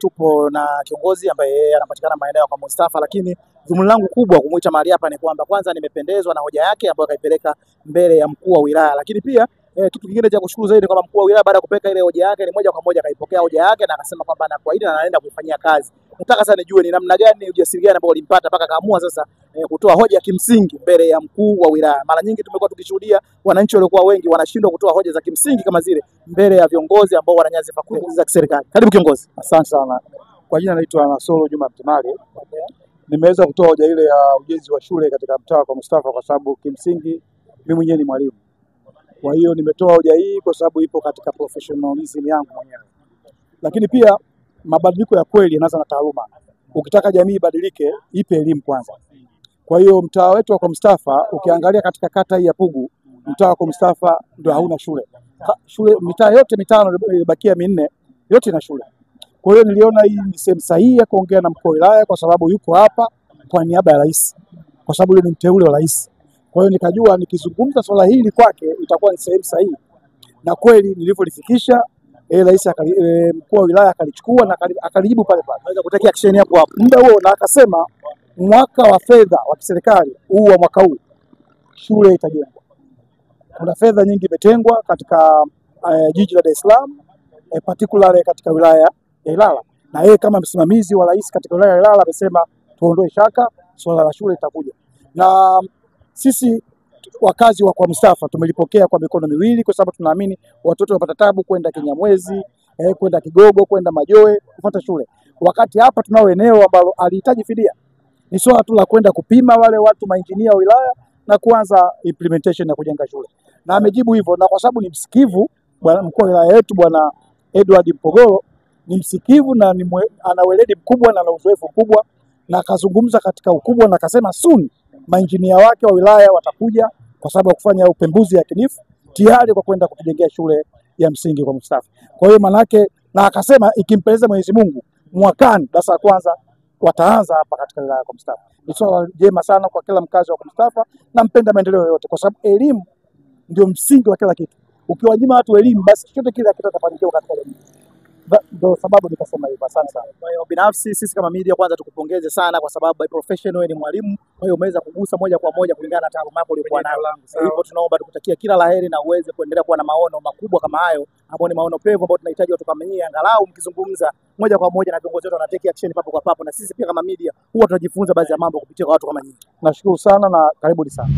Tupo na kiongozi ambaye yeye anapatikana maeneo kwa Mustafa, lakini dhumuni langu kubwa kumuita mahali hapa ni kwamba kwanza nimependezwa na hoja yake ambayo kaipeleka mbele ya mkuu wa wilaya, lakini pia kitu kingine cha kushukuru zaidi kwamba mkuu wa wilaya baada ya kupeleka ile hoja yake ni moja kwa moja kaipokea hoja yake na akasema kwamba anakuahidi na anaenda kuifanyia kazi. Nataka sasa nijue ni namna gani ujasiri gani ambao ulimpata mpaka kaamua sasa kutoa hoja kimsingi mbele ya mkuu wa wilaya. Mara nyingi tumekuwa tukishuhudia wananchi waliokuwa wengi wanashindwa kutoa hoja za kimsingi kama zile mbele ya viongozi ambao wana nyadhifa kuu za kiserikali. Karibu kiongozi. Asante sana. Kwa jina naitwa Nasoro Juma Mtimali. Nimeweza kutoa hoja ile ya ujenzi wa shule katika mtaa kwa Mustafa kwa sababu kimsingi mimi mwenyewe ni mwalimu. Kwa hiyo nimetoa hoja hii kwa sababu ipo katika professionalism yangu mwenyewe. Lakini pia mabadiliko ya kweli yanaanza na taaluma. Ukitaka jamii ibadilike, ipe elimu kwanza. Kwa hiyo mtaa wetu wa kwa Mustafa ukiangalia katika kata hii ya Pugu, mtaa wa kwa Mustafa ndio hauna shule. Mitaa yote mitano ilibakia minne yote ina shule. Kwa hiyo niliona hii ni sehemu sahihi ya kuongea na mkuu wa wilaya kwa sababu yuko hapa kwa niaba ya rais. Kwa sababu yule ni mteule wa rais. Kwa hiyo nikajua nikizungumza swala hili kwake itakuwa ni sehemu sahihi. Na kweli nilivyolifikisha rais mkuu wa wilaya akalichukua na akalijibu pale pale. Naweza kutakia action hapo hapo. Muda huo na akasema mwaka wa fedha wa kiserikali huu wa mwaka huu shule itajengwa. Kuna fedha nyingi imetengwa katika jiji la Dar es Salaam, particularly katika wilaya ya Ilala. Na yeye kama msimamizi wa rais katika wilaya ya Ilala amesema tuondoe shaka, swala la shule litakuja. Na sisi wakazi wa kwa Mustafa tumelipokea kwa mikono miwili kwa sababu tunaamini watoto wapata tabu kwenda Kinyamwezi, kwenda Kigogo, kwenda Majoe kufuata shule. Wakati hapa tunao eneo ambalo alihitaji fidia. Ni swala tu la kwenda kupima wale watu mainjinia wa wilaya na kuanza implementation ya kujenga shule. Na amejibu hivyo, na kwa sababu ni msikivu bwana mkuu wa wilaya yetu bwana Edward Mpogolo ni msikivu na ana weledi mkubwa na ana uzoefu mkubwa, na akazungumza katika ukubwa na akasema soon mainjinia wake wa wilaya watakuja kwa sababu ya kufanya upembuzi yakinifu tayari kwa kwenda kutujengea shule ya msingi kwa Mustafa. Kwa hiyo manake, na akasema ikimpendeza Mwenyezi Mungu mwakani darasa la kwanza wataanza hapa katika wilaya kwa Mustafa. Ni swala jema sana kwa kila mkazi wa Mustafa na mpenda maendeleo yote kwa sababu elimu ndio msingi wa kila kitu. Ukiwanyima watu elimu basi chochote kile kitafanikiwa katika jamii. Ndio sababu nikasema hivyo. Asante sana. Kwa hiyo binafsi sisi kama media kwanza tukupongeze sana kwa sababu by professional wewe ni mwalimu, kwa hiyo umeweza kugusa moja kwa moja kulingana na taaluma yako uliyokuwa nayo. Kwa hivyo tunaomba tukutakia kila laheri na uweze kuendelea kuwa na maono makubwa kama hayo, ambapo ni maono pevu ambayo tunahitaji watu kama nyinyi angalau mkizungumza moja kwa moja na viongozi wetu wanatake action papo kwa papo, na sisi pia kama media huwa tunajifunza baadhi ya mambo kupitia kwa watu kama nyinyi. Nashukuru sana na karibuni sana.